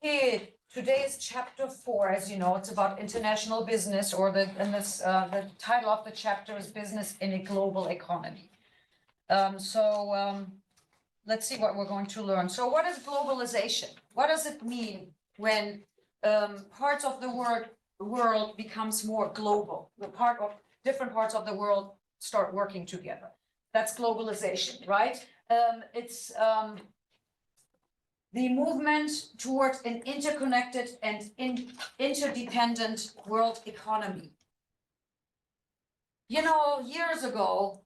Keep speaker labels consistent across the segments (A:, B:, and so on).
A: Okay, today is chapter 4, as you know, it's about international business, or the title of the chapter is Business in a Global Economy. Let's see what we're going to learn. So what is globalization? What does it mean when parts of the world becomes more global? Different parts of the world start working together. That's globalization, right? It's the movement towards an interconnected and interdependent world economy. You know, years ago,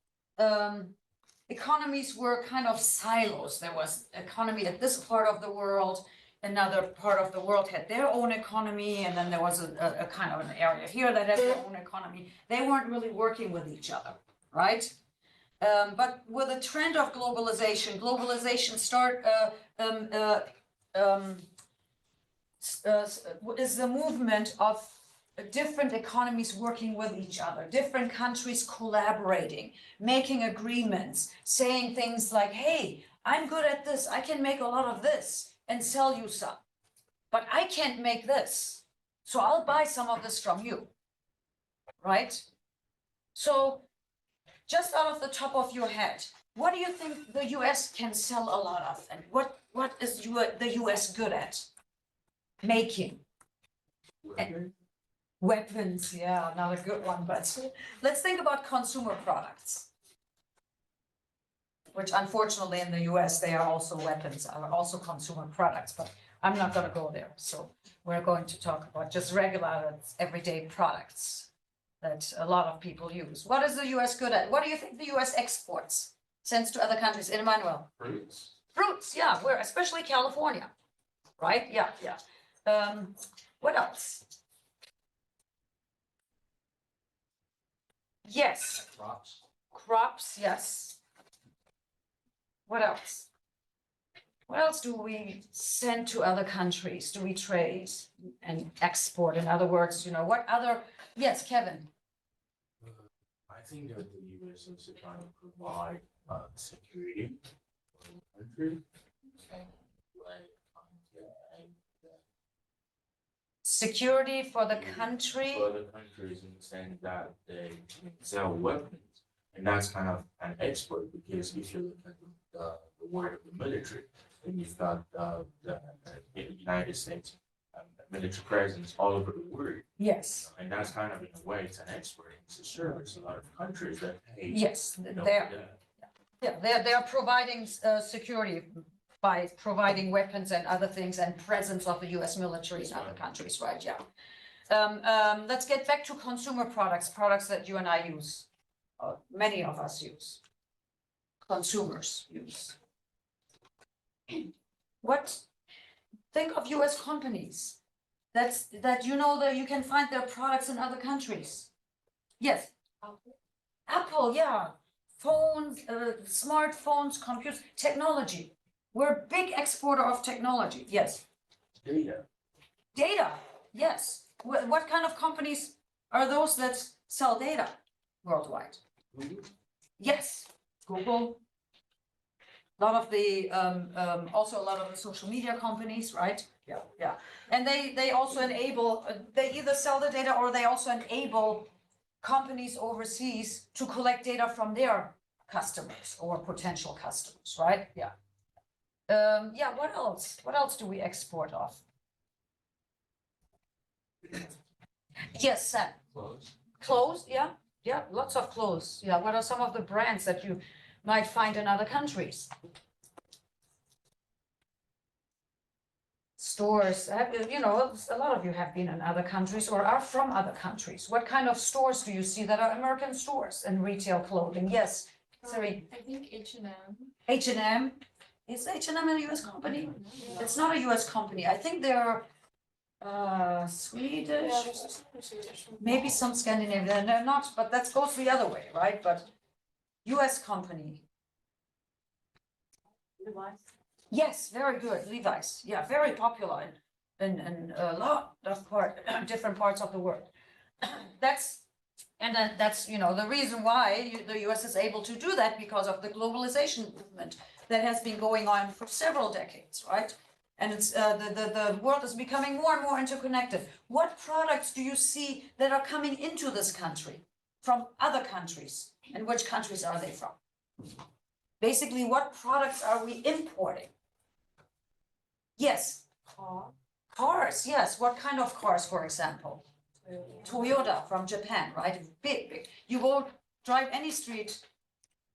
A: economies were kind of silos. There was economy at this part of the world, another part of the world had their own economy, and then there was a kind of an area here that had their own economy. They weren't really working with each other, right? But with the trend of globalization is the movement of different economies working with each other, different countries collaborating, making agreements, saying things like, hey, I'm good at this, I can make a lot of this and sell you some, but I can't make this, so I'll buy some of this from you, right? So just out of the top of your head, what do you think the US can sell a lot of, and what is the US good at making? Weapons, yeah, not a good one, but let's think about consumer products, which unfortunately in the US, they are also weapons, are also consumer products, but I'm not gonna go there. So we're going to talk about just regular, everyday products that a lot of people use. What is the US good at? What do you think the US exports, sends to other countries? Emmanuel?
B: Fruits.
A: Fruits, yeah, we're especially California, right? Yeah. What else? Yes. Crops, yes. What else? What else do we send to other countries? Do we trade and export? In other words, you know, what other, yes, Kevin?
B: I think that the US is trying to provide security for the country. Like,
A: Security for the country?
B: For the countries in the sense that they sell weapons. And that's kind of an export, because if you look at the word of the military, then you've got the United States military presence all over the world.
A: Yes.
B: And that's kind of, in a way, it's an export. It's a service. A lot of countries that pay.
A: Yes,
B: you know,
A: they're providing security by providing weapons and other things and presence of the US military in other countries, right? Yeah. Let's get back to consumer products that you and I use. Many of us use. Consumers use. Think of US companies that you know that you can find their products in other countries. Yes. Apple, yeah. Phones, smartphones, computers, technology. We're a big exporter of technology. Yes. Data, yes. What kind of companies are those that sell data worldwide? Yes, Google. A lot of the also a lot of the social media companies, right? Yeah. And they also enable, they either sell the data or they also enable companies overseas to collect data from their customers or potential customers, right? Yeah. Yeah, what else? What else do we export of? Yes, Sam. Clothes, yeah. Yeah, lots of clothes. Yeah, what are some of the brands that you might find in other countries? Stores, you know, a lot of you have been in other countries or are from other countries. What kind of stores do you see that are American stores and retail clothing? Yes, sorry.
C: I think H&M.
A: H&M? Is H&M a US company? It's not a US company. I think they're Swedish, maybe some Scandinavian. They're not, but that goes the other way, right? But US company.
C: Levi's.
A: Yes, very good. Levi's. Yeah, very popular in a lot of different parts of the world. That's you know, the reason why the US is able to do that, because of the globalization movement that has been going on for several decades, right? And it's, the world is becoming more and more interconnected. What products do you see that are coming into this country from other countries? And which countries are they from? Basically, what products are we importing? Yes, cars, yes. What kind of cars, for example? Toyota from Japan, right? Big. You will drive any street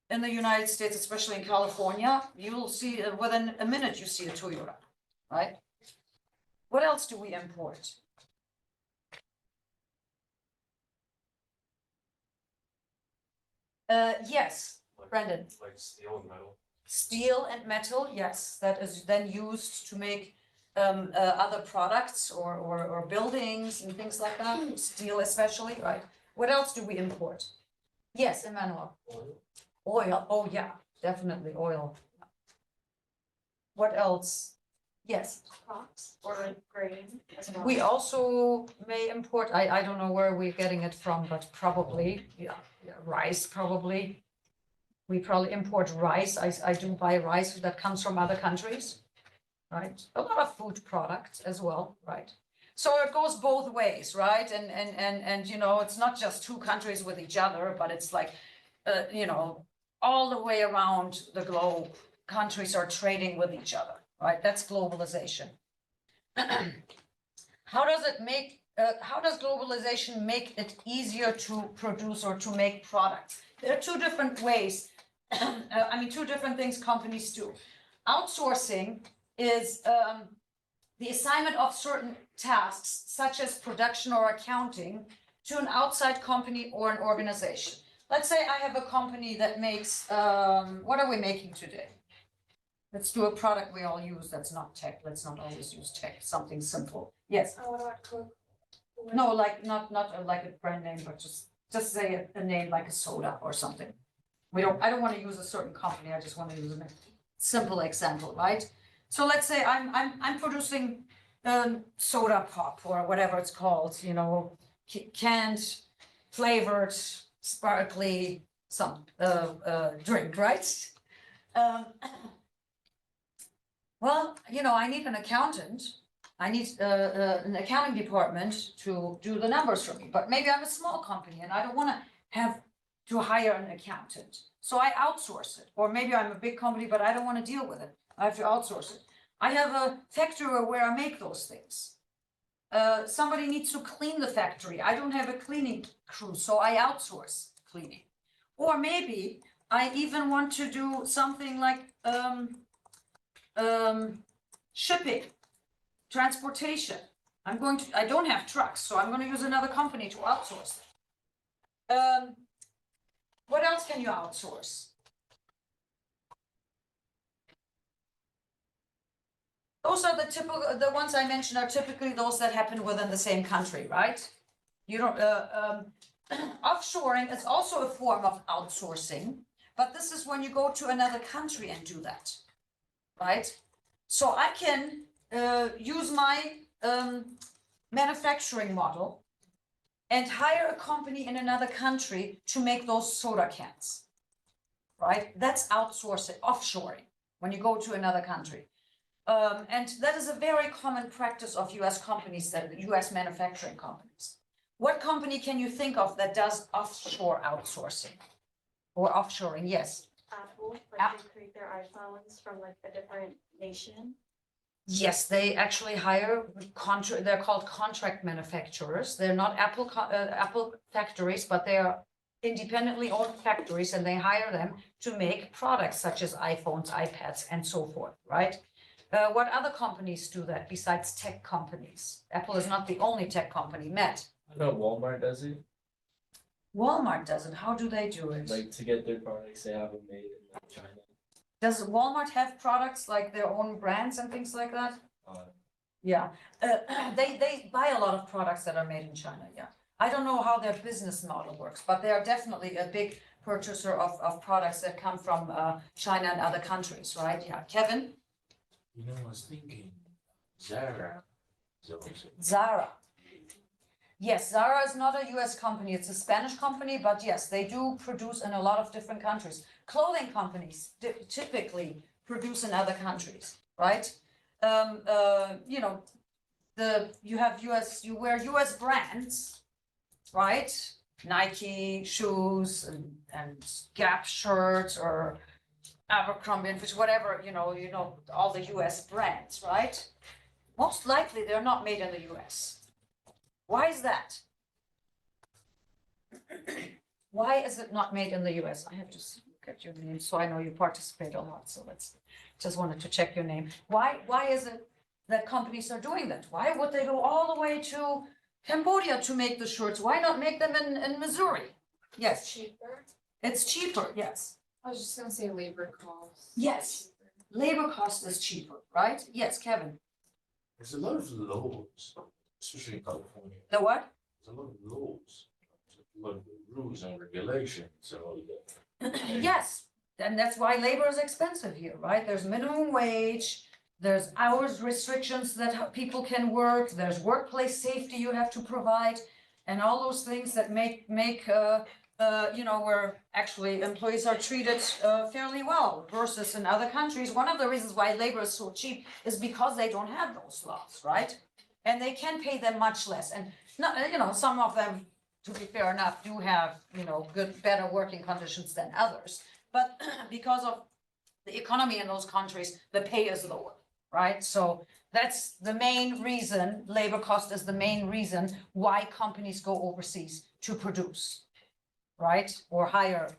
A: in the United States, especially in California, you'll see within a minute you see a Toyota, right? What else do we import? Yes, Brendan.
C: Like steel and metal.
A: Steel and metal, yes, that is then used to make other products or buildings and things like that, steel especially, right? What else do we import? Yes, Emmanuel. Oil, oh yeah, definitely oil. What else? Yes,
D: Crops or grain as well.
A: we also may import, I don't know where we're getting it from, but probably, yeah, rice probably. We probably import rice. I do buy rice that comes from other countries, right? A lot of food products as well, right? So it goes both ways, right? And you know, it's not just two countries with each other, but it's like, you know, all the way around the globe, countries are trading with each other, right? That's globalization. How does globalization make it easier to produce or to make products? There are two different ways. I mean, two different things companies do. Outsourcing is the assignment of certain tasks, such as production or accounting, to an outside company or an organization. Let's say I have a company that makes, what are we making today? Let's do a product we all use that's not tech. Let's not always use tech, something simple. Yes.
D: What about Coke?
A: No, like not like a brand name, but just say a name like a soda or something. I don't want to use a certain company. I just want to use a simple example, right? So let's say I'm producing soda pop or whatever it's called, you know, canned, flavored, sparkly, some drink, right? Well, you know, I need an accountant. I need an accounting department to do the numbers for me, but maybe I'm a small company and I don't want to have to hire an accountant. So I outsource it, or maybe I'm a big company, but I don't want to deal with it. I have to outsource it. I have a factory where I make those things. Somebody needs to clean the factory. I don't have a cleaning crew, so I outsource cleaning. Or maybe I even want to do something like shipping, transportation. I don't have trucks, so I'm going to use another company to outsource it. What else can you outsource? Those are the ones I mentioned are typically those that happen within the same country, right? You don't, offshoring is also a form of outsourcing, but this is when you go to another country and do that, right? So I can use my manufacturing model and hire a company in another country to make those soda cans, right? That's outsourcing, offshoring, when you go to another country. And that is a very common practice of US companies, US manufacturing companies. What company can you think of that does offshore outsourcing or offshoring? Yes.
D: Apple, like they create their iPhones from like a different nation.
A: Yes, they actually hire they're called contract manufacturers. They're not Apple factories, but they are independently owned factories, and they hire them to make products such as iPhones, iPads, and so forth, right? What other companies do that besides tech companies? Apple is not the only tech company. Matt?
C: I know Walmart does it,
A: Walmart does it. How do they do it?
C: like to get their products, they have them made in like China.
A: Does Walmart have products like their own brands and things like that? Yeah, they buy a lot of products that are made in China, yeah. I don't know how their business model works, but they are definitely a big purchaser of products that come from China and other countries, right? Yeah, Kevin?
B: You know, I was thinking, Zara.
A: Zara. Yes, Zara is not a US company, it's a Spanish company, but yes, they do produce in a lot of different countries. Clothing companies typically produce in other countries, right? you know, you have you wear US brands, right? Nike shoes and Gap shirts or Abercrombie and Fitch, whatever, all the US brands, right? Most likely they're not made in the US. Why is that? Why is it not made in the US? I have to look at your name, so I know you participate a lot, so just wanted to check your name. Why is it that companies are doing that? Why would they go all the way to Cambodia to make the shirts? Why not make them in Missouri? Yes,
E: Cheaper.
A: it's cheaper, yes.
E: I was just gonna say labor costs.
A: Yes. Labor cost is cheaper, right? Yes, Kevin.
B: There's a lot of laws, especially in California.
A: The what?
B: There's a lot of laws, a lot of rules and regulations and all that.
A: Yes, and that's why labor is expensive here, right? There's minimum wage, there's hours restrictions that people can work, there's workplace safety you have to provide, and all those things that make where actually employees are treated fairly well versus in other countries. One of the reasons why labor is so cheap is because they don't have those laws, right? And they can pay them much less. And some of them, to be fair enough, do have, better working conditions than others. But because of the economy in those countries, the pay is lower, right? So that's the main reason, labor cost is the main reason why companies go overseas to produce, right? Or hire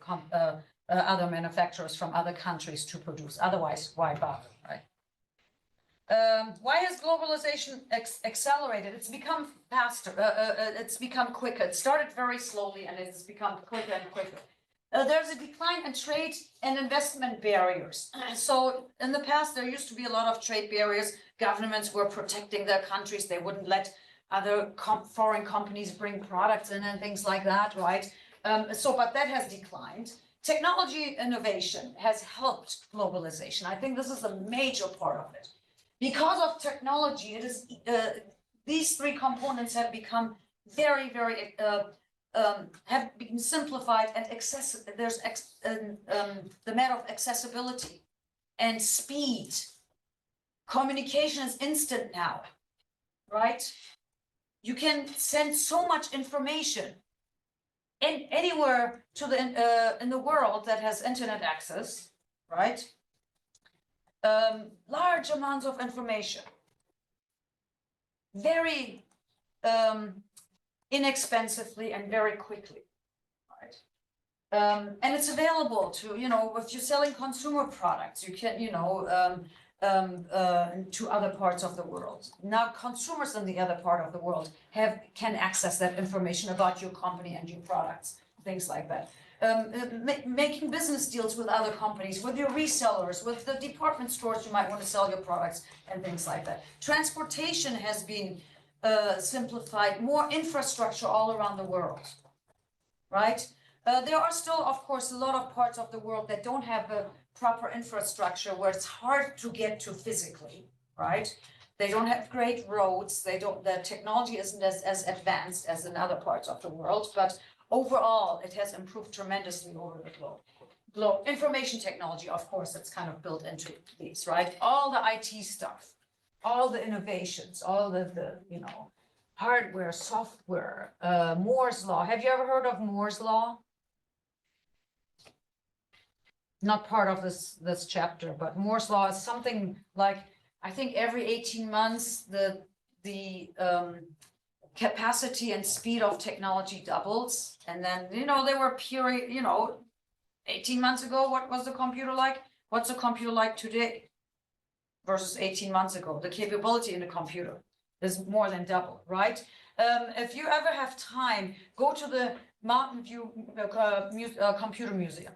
A: other manufacturers from other countries to produce. Otherwise, why bother, right? Why has globalization accelerated? It's become faster. It's become quicker. It started very slowly and it's become quicker and quicker. There's a decline in trade and investment barriers. So in the past, there used to be a lot of trade barriers. Governments were protecting their countries. They wouldn't let other foreign companies bring products in and things like that, right? But that has declined. Technology innovation has helped globalization. I think this is a major part of it. Because of technology, it is these three components have become very, very have been simplified and accessible. There's the matter of accessibility and speed. Communication is instant now, right? You can send so much information anywhere to in the world that has internet access, right? Large amounts of information, very inexpensively and very quickly, right? And it's available to, if you're selling consumer products, you can, to other parts of the world. Now, consumers in the other part of the world can access that information about your company and your products, things like that. Making business deals with other companies, with your resellers, with the department stores you might want to sell your products and things like that. Transportation has been simplified, more infrastructure all around the world, right? There are still, of course, a lot of parts of the world that don't have a proper infrastructure where it's hard to get to physically, right? They don't have great roads. The technology isn't as advanced as in other parts of the world, but overall, it has improved tremendously over the globe. Information technology, of course, it's kind of built into these, right? All the IT stuff, all the innovations, all the hardware, software, Moore's Law. Have you ever heard of Moore's Law? Not part of this chapter, but Moore's Law is something like, I think every 18 months, the capacity and speed of technology doubles. And then, there were 18 months ago, what was the computer like? What's a computer like today versus 18 months ago? The capability in the computer is more than double, right? If you ever have time, go to the Mountain View Computer Museum.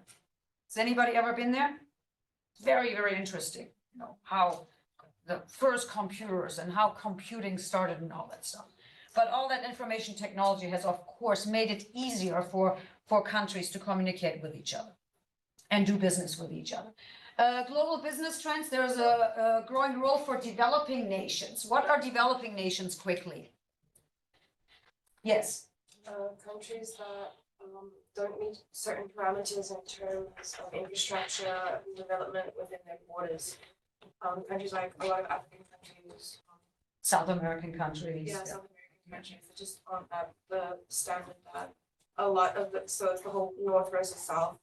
A: Has anybody ever been there? Very, very interesting, how the first computers and how computing started and all that stuff. But all that information technology has, of course, made it easier for countries to communicate with each other and do business with each other. Global business trends, there's a growing role for developing nations. What are developing nations quickly? Yes.
E: Countries that don't meet certain parameters in terms of infrastructure development within their borders. countries like a lot of African countries,
A: South American countries.
E: yeah, South American countries, it just at the standard that a lot of the, so it's the whole North versus South.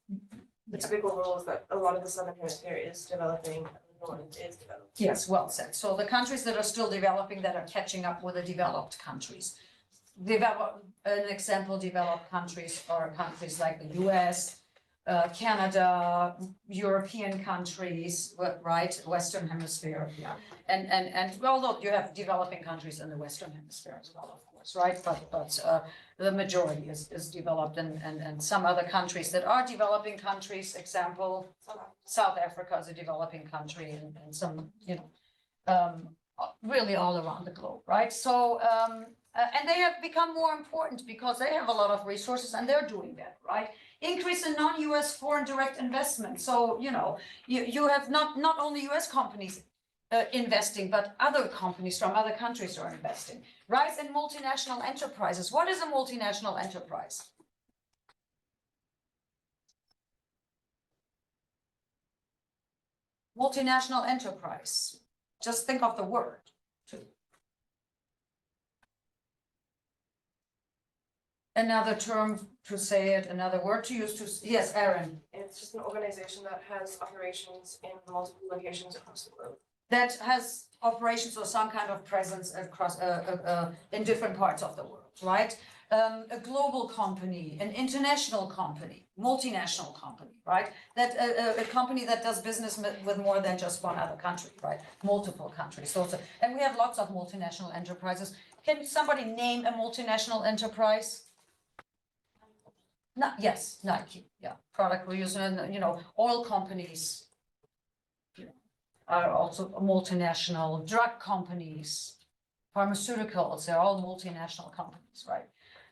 E: The typical rule is that a lot of the Southern Hemisphere is developing, and the North is developing.
A: Yes, well said. So the countries that are still developing, that are catching up with the developed countries. An example, developed countries are countries like the US, Canada, European countries, right, Western Hemisphere, yeah. And well, look, you have developing countries in the Western Hemisphere as well, of course, right? But the majority is developed, and some other countries that are developing countries, example, South Africa is a developing country, and some, you know, really all around the globe, right? So, and they have become more important because they have a lot of resources and they're doing that, right? Increase in non-US foreign direct investment. So, you know, you have not only US companies investing, but other companies from other countries are investing. Rise in multinational enterprises. What is a multinational enterprise? Multinational enterprise. Just think of the word. Another term to say it, another word to use to, yes, Aaron.
E: It's just an organization that has operations in multiple locations across the globe.
A: That has operations or some kind of presence across, in different parts of the world, right? A global company, an international company, multinational company, right? That a company that does business with more than just one other country, right? Multiple countries. So, and we have lots of multinational enterprises. Can somebody name a multinational enterprise? Yes, Nike, yeah, product reuse, and, you know, oil companies, you know, are also multinational, drug companies, pharmaceuticals, they're all multinational companies, right?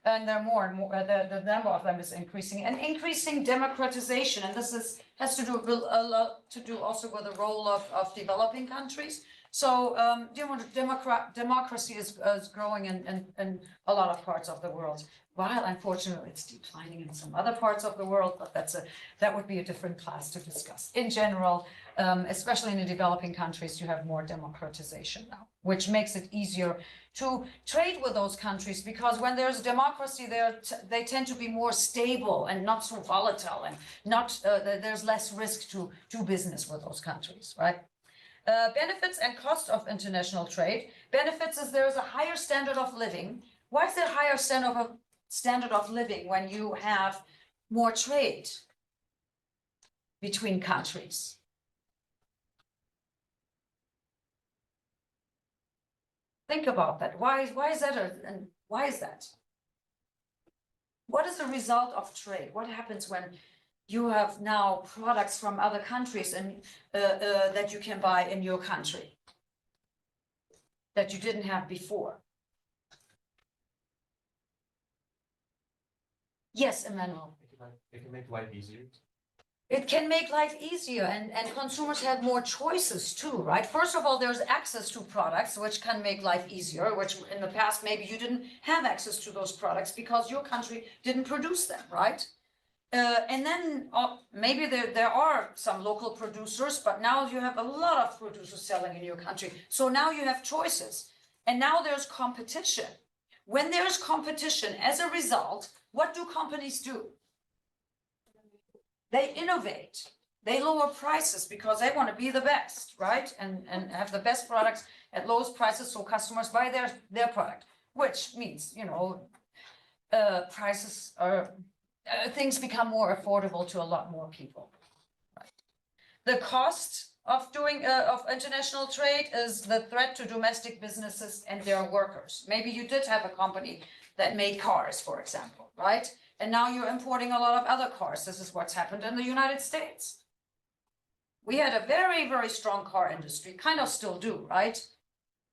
A: And there are more and more, the number of them is increasing, and increasing democratization, and this has to do with a lot to do also with the role of developing countries. So, democracy is growing in a lot of parts of the world. While unfortunately it's declining in some other parts of the world, but that would be a different class to discuss. In general, especially in the developing countries, you have more democratization now, which makes it easier to trade with those countries, because when there's democracy there, they tend to be more stable and not so volatile, and not there's less risk to do business with those countries, right? Benefits and cost of international trade. Benefits is there's a higher standard of living. Why is there a higher standard of living when you have more trade between countries? Think about that. Why is that, and why is that? What is the result of trade? What happens when you have now products from other countries and that you can buy in your country that you didn't have before? Yes, Emmanuel.
C: It can make life easier.
A: It can make life easier, and consumers have more choices too, right? First of all, there's access to products which can make life easier, which in the past maybe you didn't have access to those products because your country didn't produce them, right? And then maybe there are some local producers, but now you have a lot of producers selling in your country. So now you have choices, and now there's competition. When there's competition, as a result, what do companies do? They innovate. They lower prices because they want to be the best, right? And have the best products at lowest prices, so customers buy their product, which means, you know, prices are, things become more affordable to a lot more people, right? The cost of doing of international trade is the threat to domestic businesses and their workers. Maybe you did have a company that made cars, for example, right? And now you're importing a lot of other cars. This is what's happened in the United States. We had a very, very strong car industry, kind of still do, right?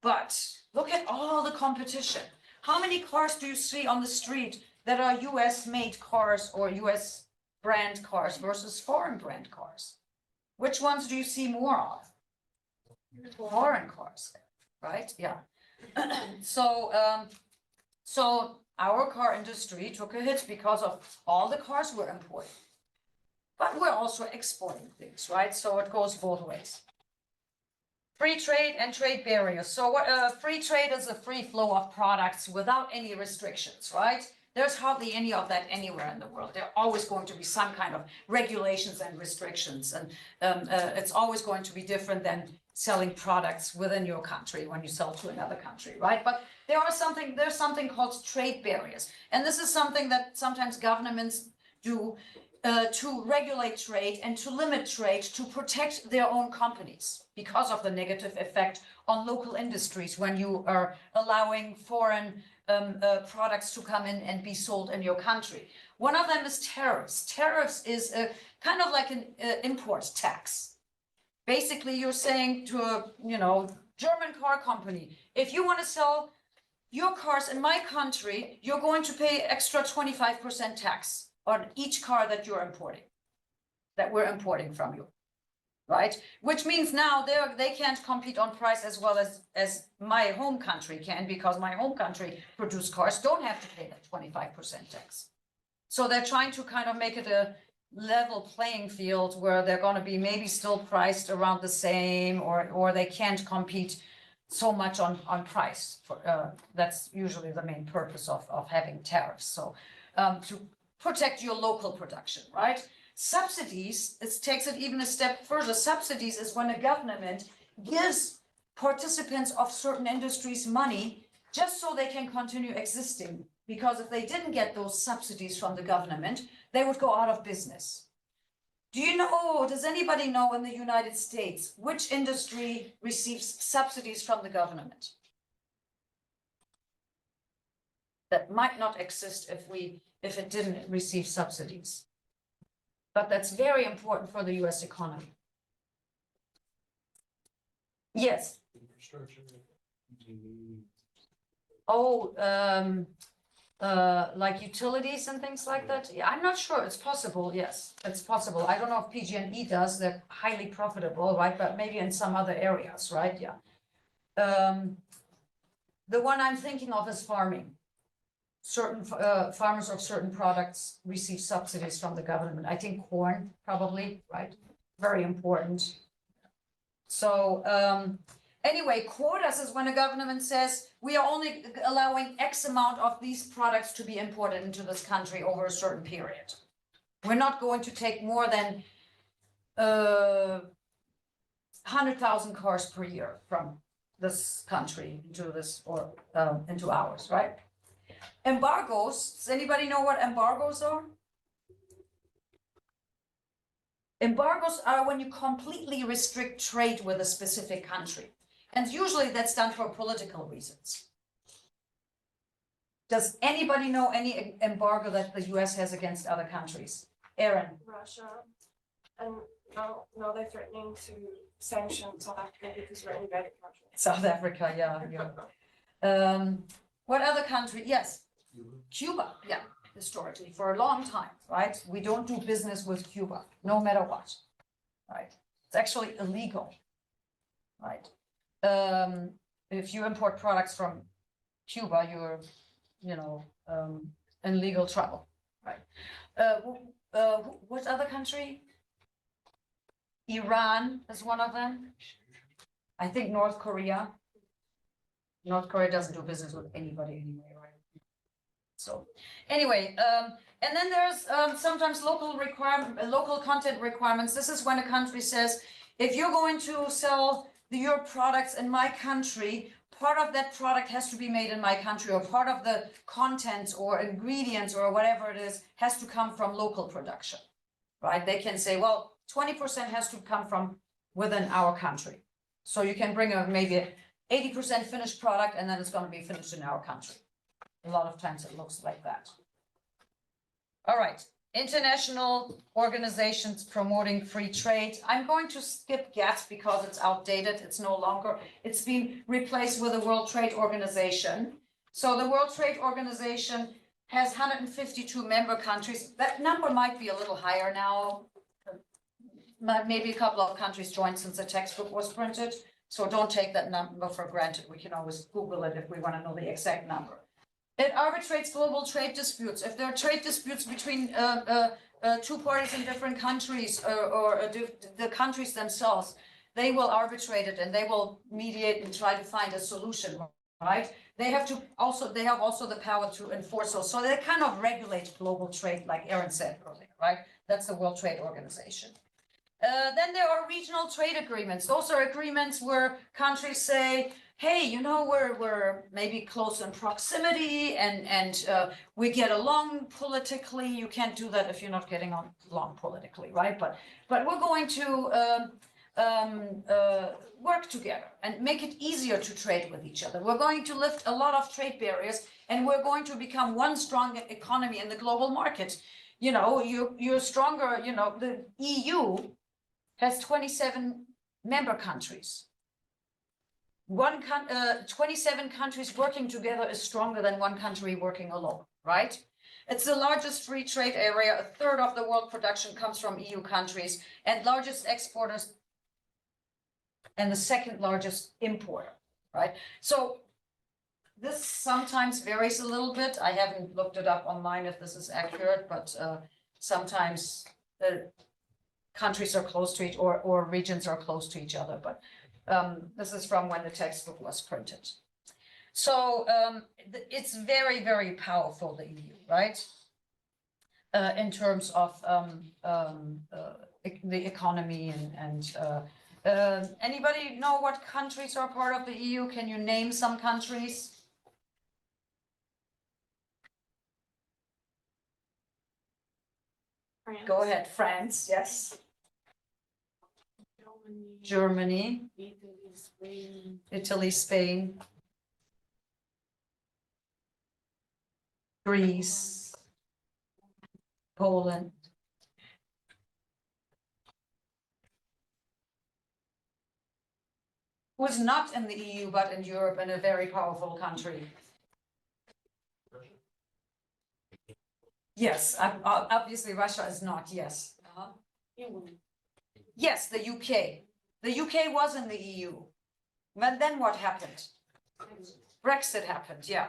A: But look at all the competition. How many cars do you see on the street that are US made cars or US brand cars versus foreign brand cars? Which ones do you see more of? Foreign cars, right? Yeah. So our car industry took a hit because of all the cars we're importing. But we're also exporting things, right? So it goes both ways. Free trade and trade barriers. So what, free trade is a free flow of products without any restrictions, right? There's hardly any of that anywhere in the world. There are always going to be some kind of regulations and restrictions, and it's always going to be different than selling products within your country when you sell to another country, right? But there's something called trade barriers, and this is something that sometimes governments do to regulate trade and to limit trade to protect their own companies because of the negative effect on local industries when you are allowing foreign products to come in and be sold in your country. One of them is tariffs. Tariffs is a kind of like an import tax. Basically, you're saying to a, German car company, if you want to sell your cars in my country, you're going to pay extra 25% tax on each car that you're importing, that we're importing from you, right? Which means now they can't compete on price as well as my home country can, because my home country produced cars don't have to pay that 25% tax. So they're trying to kind of make it a level playing field where they're going to be maybe still priced around the same, or they can't compete so much on price. That's usually the main purpose of having tariffs. So to protect your local production, right? Subsidies, it takes it even a step further. Subsidies is when a government gives participants of certain industries money just so they can continue existing. Because if they didn't get those subsidies from the government, they would go out of business. Does anybody know in the United States which industry receives subsidies from the government? That might not exist if it didn't receive subsidies. But that's very important for the US economy. Yes.
C: Infrastructure.
A: Oh, like utilities and things like that? Yeah, I'm not sure. It's possible. Yes, it's possible. I don't know if PG&E does. They're highly profitable, right? But maybe in some other areas, right? Yeah. The one I'm thinking of is farming. Certain farmers of certain products receive subsidies from the government. I think corn, probably, right? Very important. So anyway, quotas is when a government says we are only allowing X amount of these products to be imported into this country over a certain period. We're not going to take more than 100,000 cars per year from this country into this or into ours, right? Embargoes. Does anybody know what embargoes are? Embargoes are when you completely restrict trade with a specific country. And usually that's done for political reasons. Does anybody know any embargo that the US has against other countries? Aaron?
E: Russia, and now they're threatening to sanction South Africa because we're invading Russia.
A: South Africa, yeah. What other country? Yes. Cuba, yeah, historically, for a long time, right? We don't do business with Cuba, no matter what, right? It's actually illegal, right? If you import products from Cuba, you're, in legal trouble, right? What other country? Iran is one of them. I think North Korea. North Korea doesn't do business with anybody anyway, right? So anyway, and then there's sometimes local content requirements. This is when a country says, if you're going to sell your products in my country, part of that product has to be made in my country, or part of the content or ingredients or whatever it is has to come from local production, right? They can say, well, 20% has to come from within our country. So you can bring maybe 80% finished product, and then it's going to be finished in our country. A lot of times it looks like that. All right, international organizations promoting free trade. I'm going to skip GATT because it's outdated. It's no longer, it's been replaced with the World Trade Organization. So the World Trade Organization has 152 member countries. That number might be a little higher now. Maybe a couple of countries joined since the textbook was printed. So don't take that number for granted. We can always Google it if we want to know the exact number. It arbitrates global trade disputes. If there are trade disputes between two parties in different countries or the countries themselves, they will arbitrate it and they will mediate and try to find a solution, right? They have also the power to enforce those, so they kind of regulate global trade, like Aaron said earlier, right? That's the World Trade Organization. Then there are regional trade agreements. Those are agreements where countries say, hey, you know, we're maybe close in proximity and we get along politically. You can't do that if you're not getting along politically, right? But we're going to work together and make it easier to trade with each other. We're going to lift a lot of trade barriers and we're going to become one strong economy in the global market. You know, you're stronger, you know, the EU has 27 member countries. 27 countries working together is stronger than one country working alone, right? It's the largest free trade area. A third of the world production comes from EU countries and largest exporters and the second largest importer, right? So this sometimes varies a little bit. I haven't looked it up online if this is accurate, but sometimes the countries are close to each or regions are close to each other, but this is from when the textbook was printed. So it's very, very powerful, the EU, right? In terms of the economy and anybody know what countries are part of the EU? Can you name some countries? Go ahead, France, yes. Germany, Italy, Spain, Greece, Poland. Who's not in the EU but in Europe and a very powerful country? Yes, obviously Russia is not, yes. Yes, the UK. The UK was in the EU. But then what happened? Brexit happened, yeah.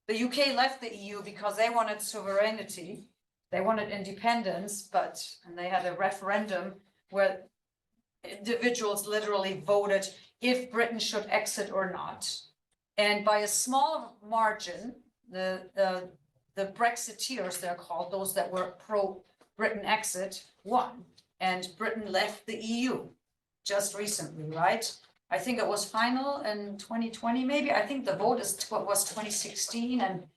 A: The UK left the EU because they wanted sovereignty. They wanted independence, and they had a referendum where individuals literally voted if Britain should exit or not. And by a small margin, the Brexiteers, they're called, those that were pro-Britain exit, won. And Britain left the EU just recently, right? I think it was final in 2020, maybe. I think the vote was 2016 and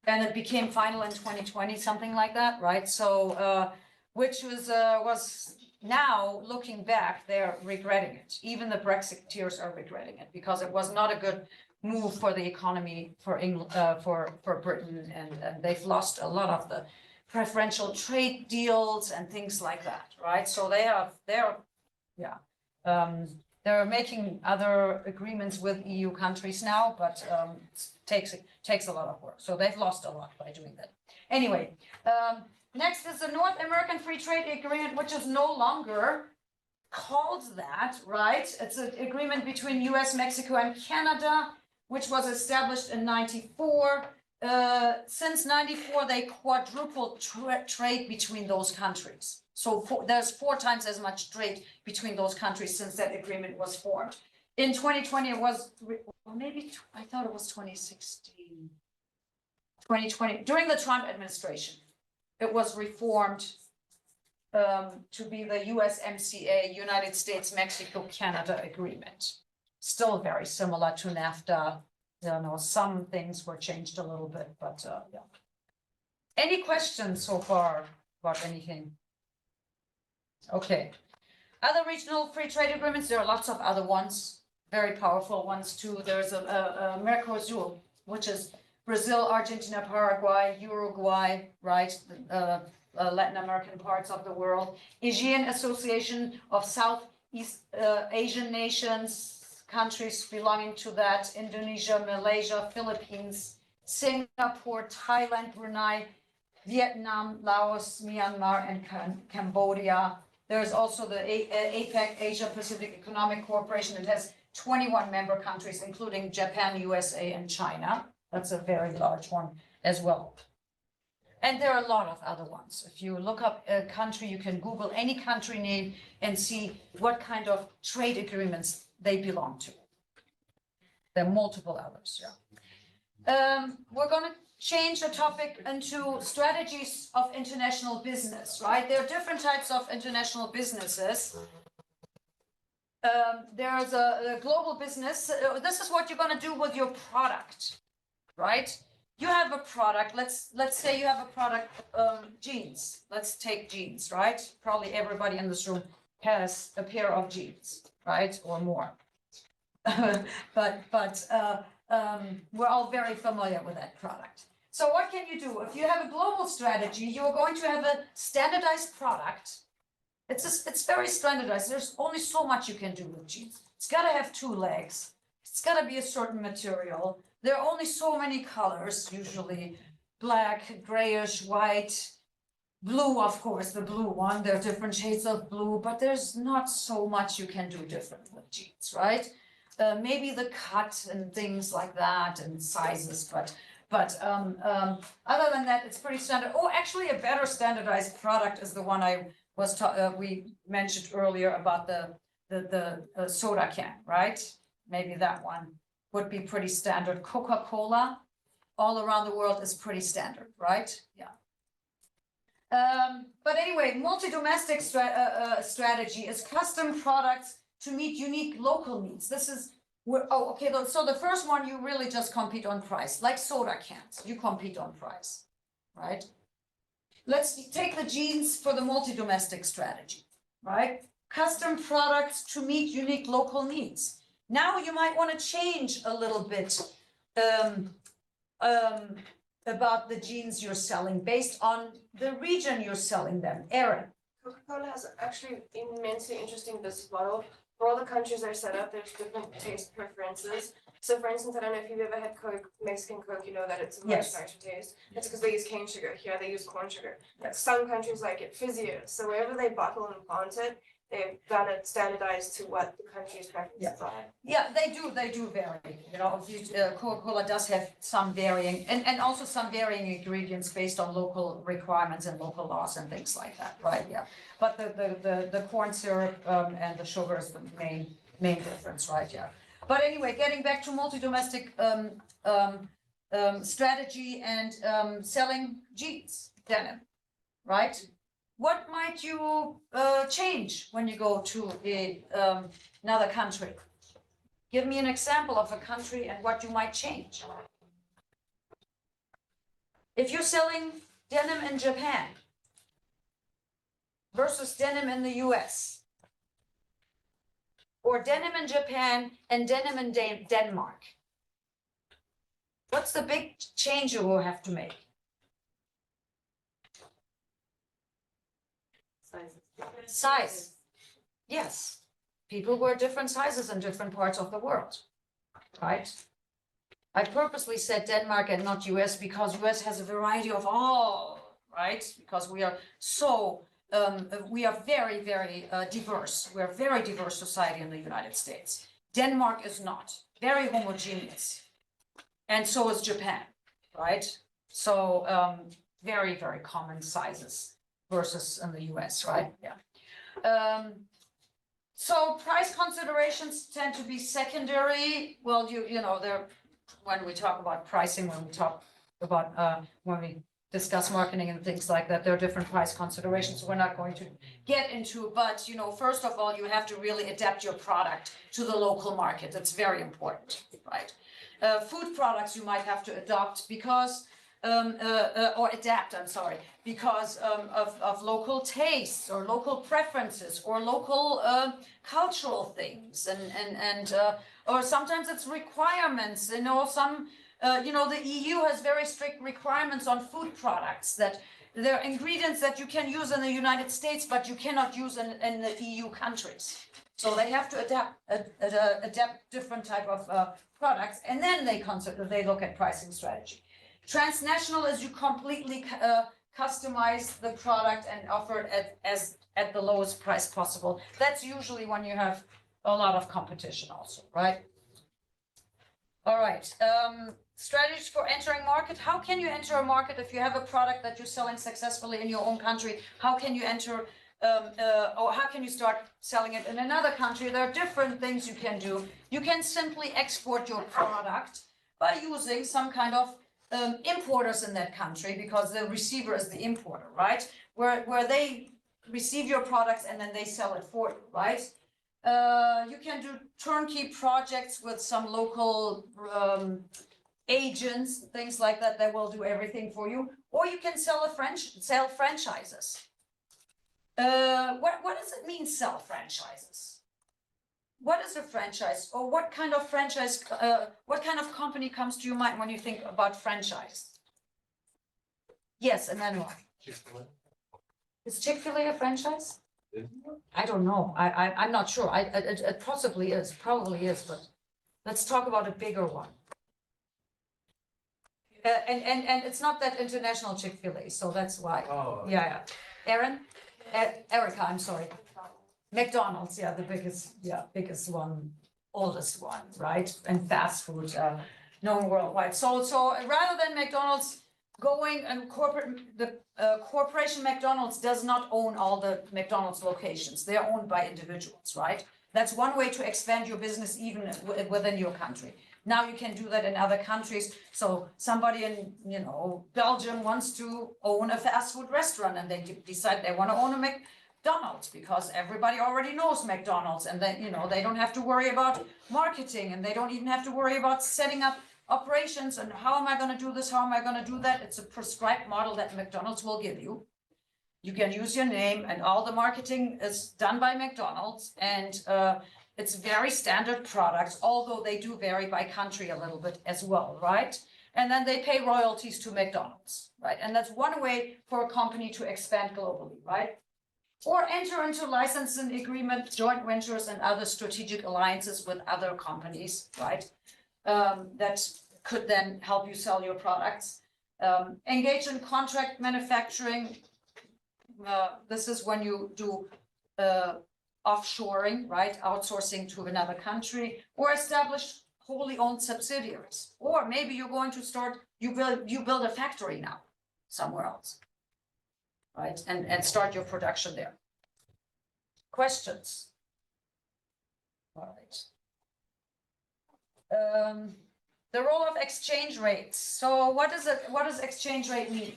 A: it became final in 2020, something like that, right? So, which was now looking back, they're regretting it. Even the Brexiteers are regretting it because it was not a good move for the economy for England, for Britain, and they've lost a lot of the preferential trade deals and things like that, right? So they're making other agreements with EU countries now, but it takes a lot of work. So they've lost a lot by doing that. Anyway, next is the North American Free Trade Agreement, which is no longer called that, right? It's an agreement between US, Mexico, and Canada, which was established in '94. Since '94, they quadrupled trade between those countries. So there's 4 times as much trade between those countries since that agreement was formed. In 2020, it was, or maybe I thought it was 2016. 2020, during the Trump administration, it was reformed to be the USMCA, United States, Mexico, Canada agreement. Still very similar to NAFTA. You know, some things were changed a little bit, but yeah. Any questions so far about anything? Okay. Other regional free trade agreements, there are lots of other ones, very powerful ones too. There's a Mercosur, which is Brazil, Argentina, Paraguay, Uruguay, right? Latin American parts of the world. ASEAN Association of Southeast Asian nations, countries belonging to that, Indonesia, Malaysia, Philippines, Singapore, Thailand, Brunei, Vietnam, Laos, Myanmar, and Cambodia. There's also the APEC, Asia Pacific Economic Cooperation. It has 21 member countries, including Japan, USA, and China. That's a very large one as well. And there are a lot of other ones. If you look up a country, you can Google any country name and see what kind of trade agreements they belong to. There are multiple others, yeah. We're gonna change the topic into strategies of international business, right? There are different types of international businesses. There's a global business. This is what you're gonna do with your product, right? You have a product, let's say you have a product, jeans. Let's take jeans, right? Probably everybody in this room has a pair of jeans, right? Or more. But we're all very familiar with that product. So what can you do? If you have a global strategy, you're going to have a standardized product. It's very standardized. There's only so much you can do with jeans. It's gotta have 2 legs. It's gotta be a certain material. There are only so many colors, usually black, grayish, white, blue, of course, the blue one. There are different shades of blue, but there's not so much you can do different with jeans, right? Maybe the cut and things like that and sizes, but other than that, it's pretty standard. Oh, actually, a better standardized product is the one we mentioned earlier about the soda can, right? Maybe that one would be pretty standard. Coca-Cola, all around the world is pretty standard, right? Yeah. But anyway, multi-domestic strategy is custom products to meet unique local needs. This is, so the first one, you really just compete on price, like soda cans, you compete on price, right? Let's take the jeans for the multi-domestic strategy, right? Custom products to meet unique local needs. Now you might want to change a little bit about the jeans you're selling based on the region you're selling them. Erin.
E: Coca-Cola has actually immensely interesting business model. For all the countries they're set up, there's different taste preferences. So for instance, I don't know if you've ever had Coke, Mexican Coke, you know that it's a much
A: Yes.
E: nicer taste. It's because they use cane sugar. Here they use corn sugar.
A: Yes.
E: Some countries like it fizzier. So wherever they bottle and plant it, they've done it standardized to what the country's preferences are.
A: Yeah, they do vary. You know, Coca-Cola does have some varying, and also some varying ingredients based on local requirements and local laws and things like that, right? Yeah. But the corn syrup and the sugar is the main difference, right? Yeah. But anyway, getting back to multi-domestic strategy and selling jeans, denim, right? What might you change when you go to another country? Give me an example of a country and what you might change. If you're selling denim in Japan versus denim in the US, or denim in Japan and denim in Denmark, what's the big change you will have to make? Size. Yes, people wear different sizes in different parts of the world, right? I purposely said Denmark and not US because US has a variety of all, right? Because we are so, we are very, very diverse. We're a very diverse society in the United States. Denmark is not, very homogeneous. And so is Japan, right? So very, very common sizes versus in the US, right? Yeah. So price considerations tend to be secondary. Well, you know, when we talk about pricing, when we talk about when we discuss marketing and things like that, there are different price considerations we're not going to get into. But you know, first of all, you have to really adapt your product to the local market. That's very important, right? Food products you might have to adopt because or adapt, I'm sorry, because of local tastes or local preferences or local cultural things and or sometimes it's requirements, you know, you know, the EU has very strict requirements on food products that there are ingredients that you can use in the United States, but you cannot use in the EU countries. So they have to adapt different type of products, and then they look at pricing strategy. Transnational is you completely customize the product and offer it at the lowest price possible. That's usually when you have a lot of competition also, right? All right, strategies for entering market. How can you enter a market if you have a product that you're selling successfully in your own country? How can you enter, or how can you start selling it in another country? There are different things you can do. You can simply export your product by using some kind of importers in that country, because the receiver is the importer, right? Where they receive your products and then they sell it for you, right? You can do turnkey projects with some local agents, things like that, that will do everything for you. Or you can sell franchises. What does it mean, sell franchises? What is a franchise, or what kind of franchise, what kind of company comes to your mind when you think about franchise? Yes, Emmanuel.
C: Chick-fil-A.
A: Is Chick-fil-A a franchise?
C: Is
A: I don't know. I'm not sure. It possibly is, probably is, but let's talk about a bigger one. And it's not that international Chick-fil-A, so that's why.
C: Oh.
A: Yeah. Aaron? Erica, I'm sorry. McDonald's, yeah, the biggest one, oldest one, right? And fast food, known worldwide. So rather than McDonald's going and corporation McDonald's does not own all the McDonald's locations. They're owned by individuals, right? That's one way to expand your business even within your country. Now you can do that in other countries. So somebody in, Belgium wants to own a fast food restaurant, and they decide they want to own a McDonald's because everybody already knows McDonald's, and then, they don't have to worry about marketing, and they don't even have to worry about setting up operations and how am I going to do this? How am I going to do that? It's a prescribed model that McDonald's will give you. You can use your name, and all the marketing is done by McDonald's, and it's very standard products, although they do vary by country a little bit as well, right? And then they pay royalties to McDonald's, right? And that's one way for a company to expand globally, right? Or enter into licensing agreement, joint ventures, and other strategic alliances with other companies, right? That could then help you sell your products. Engage in contract manufacturing. This is when you do offshoring, right? Outsourcing to another country, or establish wholly owned subsidiaries. Or maybe you're going to start, you build a factory now somewhere else, right? And start your production there. Questions? All right. The role of exchange rates. So what does exchange rate mean?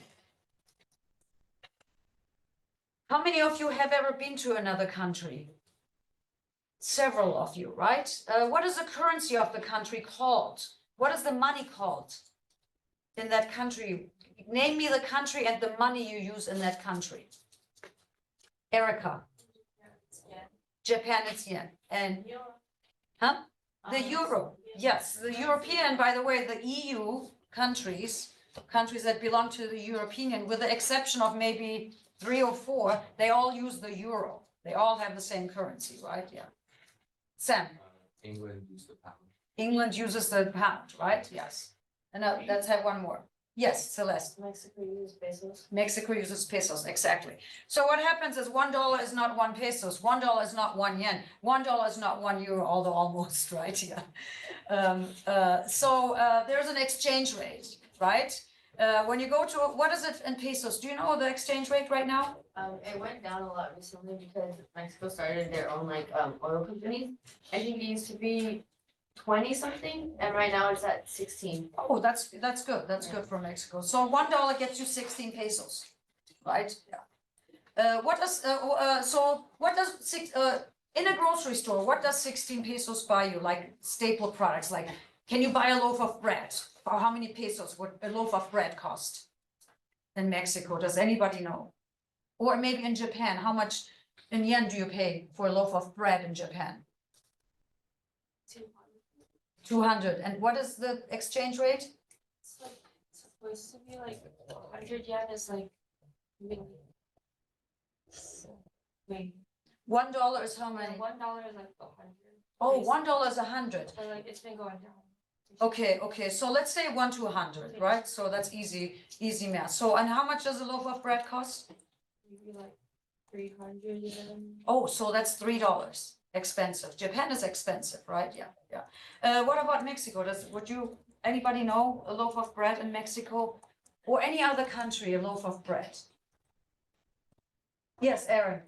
A: How many of you have ever been to another country? Several of you, right? What is the currency of the country called? What is the money called in that country? Name me the country and the money you use in that country. Erica. Japan, it's yen. And, huh? The euro. Yes, the European, by the way, the EU countries that belong to the European, with the exception of maybe 3 or 4, they all use the euro. They all have the same currency, right? Yeah. Sam.
C: England used the pound.
A: England uses the pound, right? Yes. And now let's have one more. Yes, Celeste.
E: Mexico uses pesos.
A: Mexico uses pesos, exactly. So what happens is $1 is not 1 pesos, $1 is not 1 yen, $1 is not 1 euro, although almost, right? Yeah. So there's an exchange rate, right? When you go to, what is it in pesos? Do you know the exchange rate right now?
F: It went down a lot recently because Mexico started their own oil companies. I think it used to be 20 something, and right now it's at 16.
A: Oh, that's good. That's good for Mexico. So $1 gets you 16 pesos, right? Yeah. In a grocery store, what does 16 pesos buy you? Like staple products, like can you buy a loaf of bread? Or how many pesos would a loaf of bread cost in Mexico? Does anybody know? Or maybe in Japan, how much in yen do you pay for a loaf of bread in Japan? 200. And what is the exchange rate?
E: It's supposed to be 100 yen is maybe. Wait,
A: $1 is how many?
E: $1 is 100.
A: Oh, $1 is 100.
E: So it's been going down.
A: Okay, so let's say 1 to 100, right? So that's easy math. So, and how much does a loaf of bread cost?
E: Maybe 300 yen.
A: Oh, so that's $3. expensive. Japan is expensive, right? Yeah, yeah. What about Mexico? Anybody know a loaf of bread in Mexico? Or any other country, a loaf of bread? Yes, Aaron.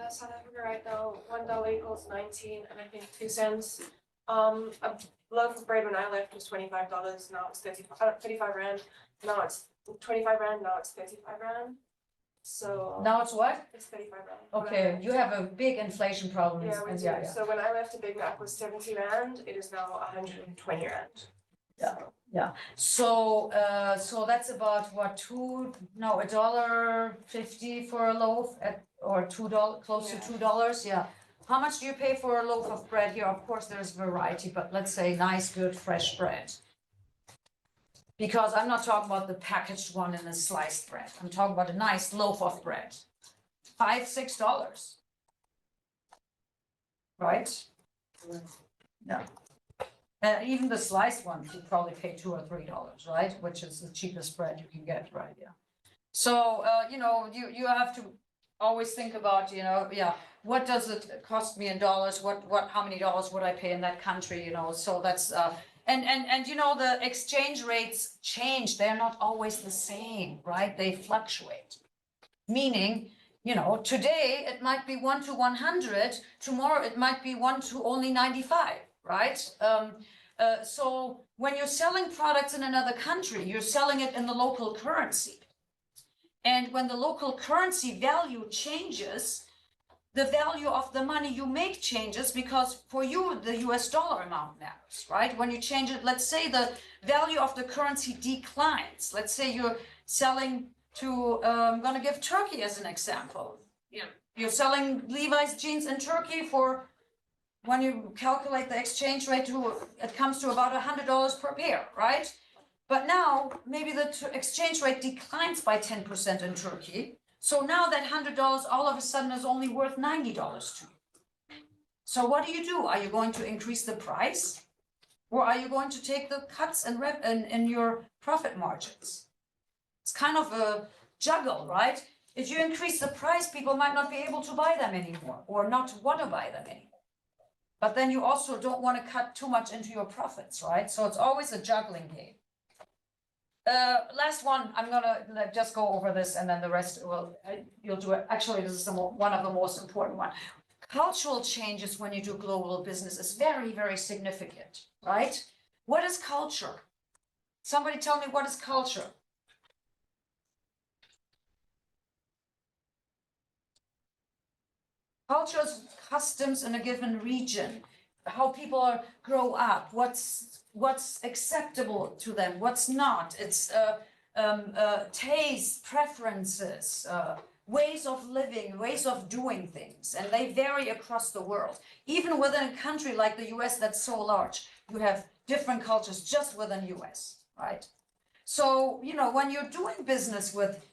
E: South Africa right now, $1 equals 19 and I think 2 cents. A loaf of bread when I left was $25, now it's 35 rand, now it's 25 rand, now it's 35 rand. So
A: Now it's what?
E: it's 35 rand. when I
A: Okay,
E: left.
A: you have a big inflation problem.
E: Yeah, we
A: and
E: do.
A: yeah.
E: So when I left, a Big Mac was 70 rand, it is now 120 rand.
A: Yeah. So, so that's about what, $1.50 for a loaf or $2, close to
E: Yeah.
A: $2, yeah. How much do you pay for a loaf of bread here? Of course, there's variety, but let's say nice, good, fresh bread. Because I'm not talking about the packaged one and the sliced bread. I'm talking about a nice loaf of bread. $5, $6. Right? Yeah. Even the sliced ones, you probably pay $2 or $3, right? Which is the cheapest bread you can get, right? Yeah. So, you have to always think about, yeah, what does it cost me in dollars? How many dollars would I pay in that country, So that's, and the exchange rates change. They're not always the same, right? They fluctuate. Meaning, today it might be 1 to 100, tomorrow it might be 1 to only 95, right? So when you're selling products in another country, you're selling it in the local currency. And when the local currency value changes, the value of the money you make changes because for you, the US dollar amount matters, right? When you change it, let's say the value of the currency declines. Let's say you're selling to, I'm gonna give Turkey as an example. You're selling Levi's jeans in Turkey for, when you calculate the exchange rate, it comes to about $100 per pair, right? But now maybe the exchange rate declines by 10% in Turkey. So now that $100 all of a sudden is only worth $90 to you. So what do? Are you going to increase the price? Or are you going to take the cuts in your profit margins? It's kind of a juggle, right? If you increase the price, people might not be able to buy them anymore or not want to buy them anymore. But then you also don't want to cut too much into your profits, right? So it's always a juggling game. Last one, I'm gonna just go over this and then the rest you'll do it. Actually, this is one of the most important one. Cultural changes when you do global business is very, very significant, right? What is culture? Somebody tell me, what is culture? Culture is customs in a given region, how people grow up, what's acceptable to them, what's not. It's taste, preferences, ways of living, ways of doing things, and they vary across the world. Even within a country like the US that's so large, you have different cultures just within US, right? So, when you're doing business with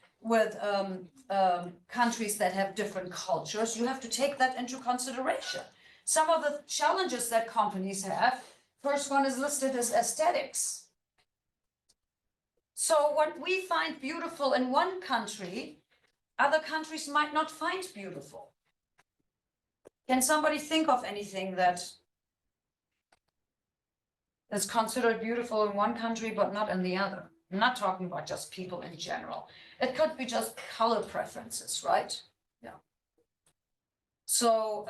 A: countries that have different cultures, you have to take that into consideration. Some of the challenges that companies have, first one is listed as aesthetics. So what we find beautiful in one country, other countries might not find beautiful. Can somebody think of anything that is considered beautiful in one country but not in the other? I'm not talking about just people in general. It could be just color preferences, right? Yeah. So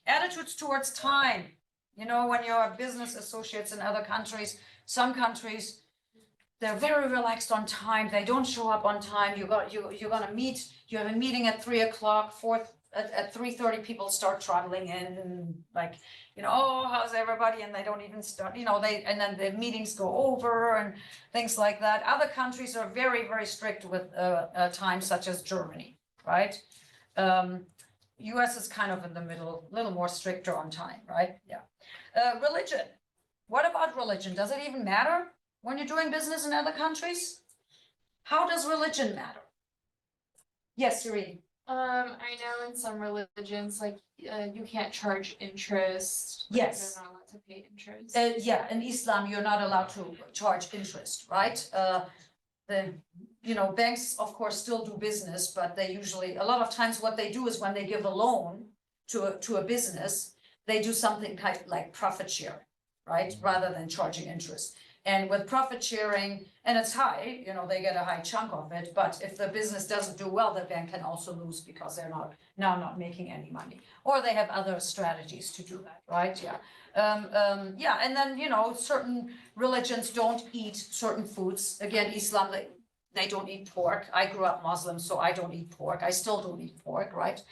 A: attitudes towards time. When you're business associates in other countries, some countries, they're very relaxed on time. They don't show up on time. You're gonna meet. You have a meeting at 3 o'clock. At 3:30, people start traveling in, and like, oh, how's everybody? And they don't even start. And then the meetings go over and things like that. Other countries are very, very strict with time, such as Germany, right? US is kind of in the middle, a little more stricter on time, right? Yeah. Religion. What about religion? Does it even matter when you're doing business in other countries? How does religion matter? Yes, Yuri.
G: I know in some religions, like, you can't charge interest. like,
A: Yes.
G: You're not allowed to pay interest.
A: Yeah, in Islam, you're not allowed to charge interest, right? Banks, of course, still do business, but they usually, a lot of times what they do is when they give a loan to a business, they do something kind of like profit sharing, right? Rather than charging interest. And with profit sharing, and it's high, you know, they get a high chunk of it, but if the business doesn't do well, the bank can also lose because they're not making any money. Or they have other strategies to do that, right? Yeah. Yeah, and then, you know, certain religions don't eat certain foods. Again, Islam, they don't eat pork. I grew up Muslim, so I don't eat pork. I still don't eat pork, right?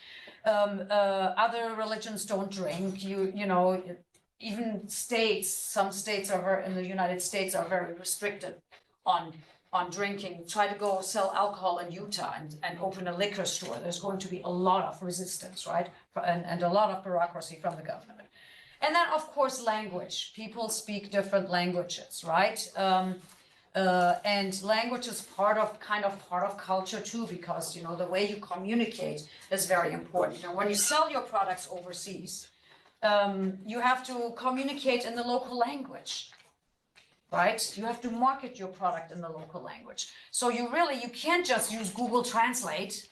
A: Other religions don't drink. You know, even states, some states in the United States are very restricted on drinking. Try to go sell alcohol in Utah and open a liquor store. There's going to be a lot of resistance, right? And a lot of bureaucracy from the government. And then, of course, language. People speak different languages, right? And language is part of culture too, because, you know, the way you communicate is very important. And when you sell your products overseas, you have to communicate in the local language, right? You have to market your product in the local language. So you can't just use Google Translate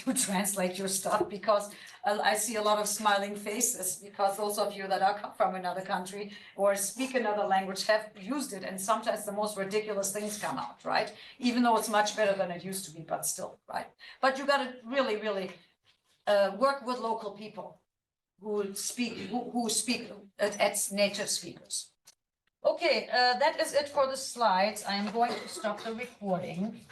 A: to translate your stuff, because I see a lot of smiling faces, because those of you that come from another country or speak another language have used it, and sometimes the most ridiculous things come out, right? Even though it's much better than it used to be, but still, right? But you gotta really work with local people who speak as native speakers. Okay, that is it for the slides. I am going to stop the recording.